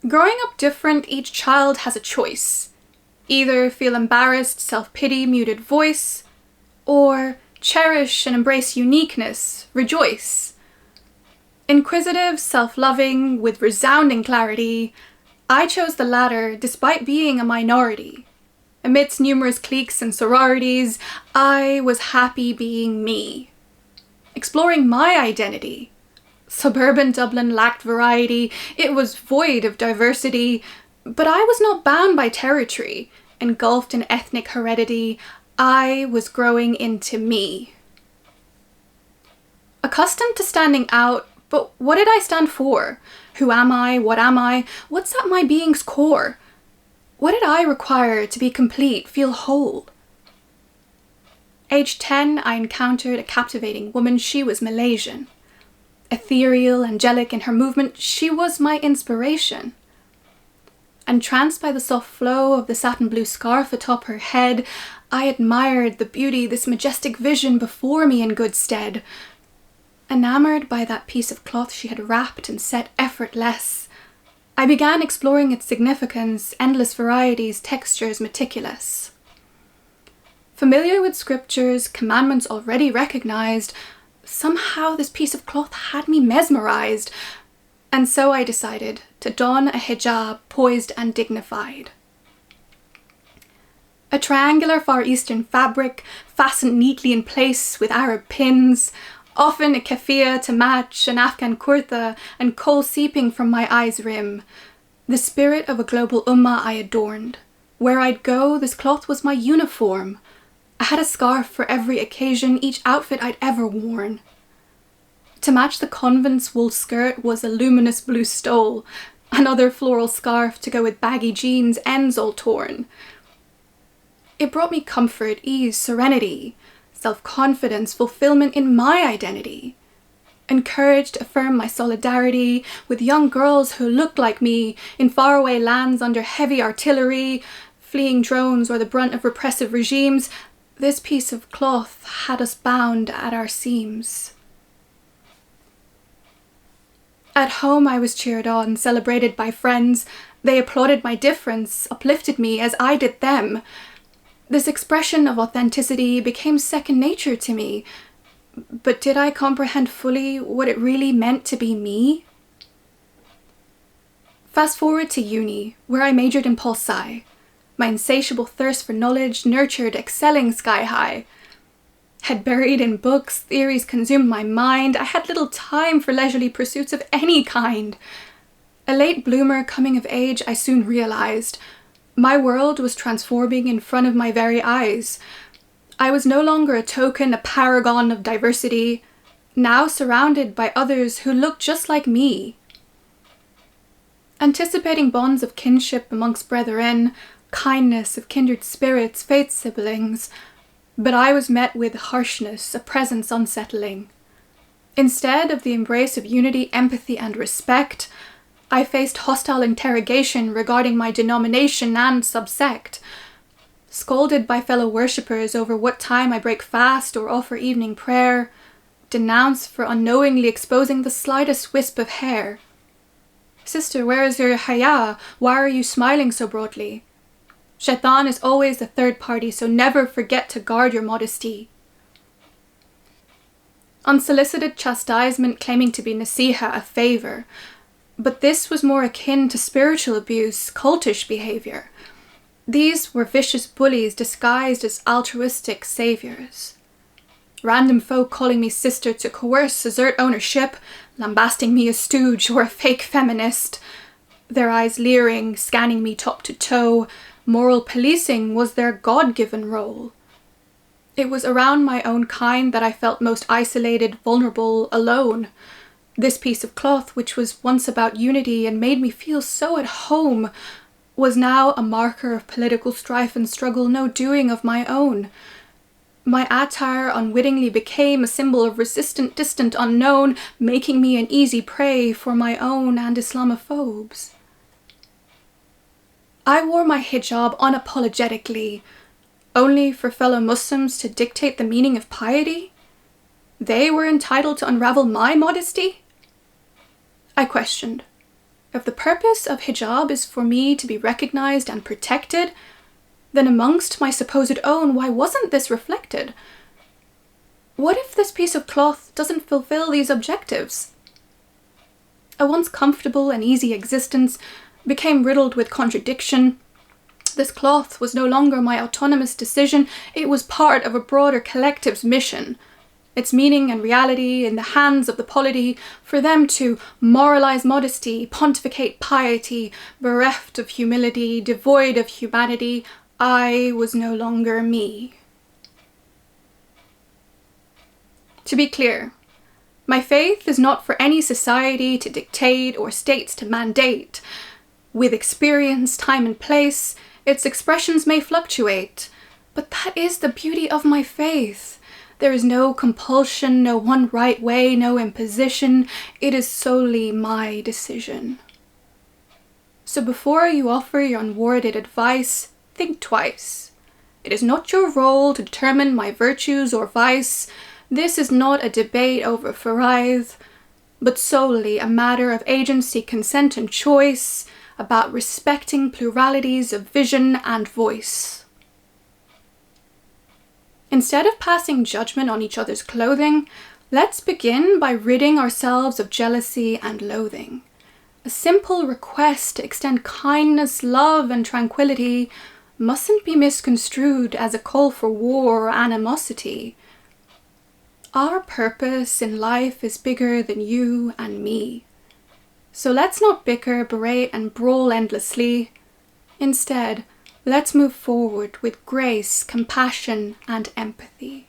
Growing up different, each child has a choice. Either feel embarrassed, self-pity, muted voice, or cherish and embrace uniqueness, rejoice. Inquisitive, self-loving, with resounding clarity, I chose the latter despite being a minority. Amidst numerous cliques and sororities, I was happy being me. Exploring my identity. Suburban Dublin lacked variety, it was void of diversity, but I was not bound by territory, engulfed in ethnic heredity. I was growing into me. Accustomed to standing out, but what did I stand for? Who am I? What am I? What's at my being's core? What did I require to be complete, feel whole? Age 10, I encountered a captivating woman. She was Malaysian. Ethereal, angelic in her movement, she was my inspiration. Entranced by the soft flow of the satin blue scarf atop her head, I admired the beauty, this majestic vision before me in good stead. Enamored by that piece of cloth she had wrapped and set effortless, I began exploring its significance, endless varieties, textures, meticulous. Familiar with scriptures, commandments already recognized, somehow this piece of cloth had me mesmerized, and so I decided to don a hijab poised and dignified. A triangular Far Eastern fabric, fastened neatly in place with Arab pins, often a keffiyeh to match, an Afghan kurta, and kohl seeping from my eye's rim. The spirit of a global ummah I adorned. Where I'd go, this cloth was my uniform. I had a scarf for every occasion, each outfit I'd ever worn. To match the convent's wool skirt was a luminous blue stole, another floral scarf to go with baggy jeans, ends all torn. It brought me comfort, ease, serenity, self-confidence, fulfillment in my identity. Encouraged to affirm my solidarity with young girls who looked like me in faraway lands under heavy artillery, fleeing drones or the brunt of repressive regimes. This piece of cloth had us bound at our seams. At home I was cheered on, celebrated by friends. They applauded my difference, uplifted me as I did them. This expression of authenticity became second nature to me. But did I comprehend fully what it really meant to be me? Fast forward to uni, where I majored in pol sci. My insatiable thirst for knowledge nurtured excelling sky high. Head buried in books, theories consumed my mind. I had little time for leisurely pursuits of any kind. A late bloomer coming of age, I soon realized. My world was transforming in front of my very eyes. I was no longer a token, a paragon of diversity, now surrounded by others who looked just like me. Anticipating bonds of kinship amongst brethren, kindness of kindred spirits, faith siblings, but I was met with harshness, a presence unsettling. Instead of the embrace of unity, empathy, and respect, I faced hostile interrogation regarding my denomination and subsect. Scolded by fellow worshippers over what time I break fast or offer evening prayer, denounced for unknowingly exposing the slightest wisp of hair. Sister, where is your haya? Why are you smiling so broadly? Shaitan is always the third party, so never forget to guard your modesty. Unsolicited chastisement claiming to be nasiha, a favor, but this was more akin to spiritual abuse, cultish behavior. These were vicious bullies disguised as altruistic saviors. Random folk calling me sister to coerce assert ownership, lambasting me a stooge or a fake feminist. Their eyes leering, scanning me top to toe. Moral policing was their God-given role. It was around my own kind that I felt most isolated, vulnerable, alone. This piece of cloth, which was once about unity and made me feel so at home, was now a marker of political strife and struggle, no doing of my own. My attire unwittingly became a symbol of resistant, distant, unknown, making me an easy prey for my own and Islamophobes. I wore my hijab unapologetically, only for fellow Muslims to dictate the meaning of piety? They were entitled to unravel my modesty? I questioned. If the purpose of hijab is for me to be recognized and protected, then amongst my supposed own, why wasn't this reflected? What if this piece of cloth doesn't fulfill these objectives? A once comfortable and easy existence became riddled with contradiction. This cloth was no longer my autonomous decision, it was part of a broader collective's mission. Its meaning and reality in the hands of the polity, for them to moralize modesty, pontificate piety, bereft of humility, devoid of humanity, I was no longer me. To be clear, my faith is not for any society to dictate or states to mandate. With experience, time and place, its expressions may fluctuate, but that is the beauty of my faith. There is no compulsion, no one right way, no imposition. It is solely my decision. So before you offer your unwarranted advice, think twice. It is not your role to determine my virtues or vice. This is not a debate over fara'idh, but solely a matter of agency, consent and choice, about respecting pluralities of vision and voice. Instead of passing judgment on each other's clothing, let's begin by ridding ourselves of jealousy and loathing. A simple request to extend kindness, love and tranquility mustn't be misconstrued as a call for war or animosity. Our purpose in life is bigger than you and me. So let's not bicker, berate and brawl endlessly. Instead, let's move forward with grace, compassion and empathy.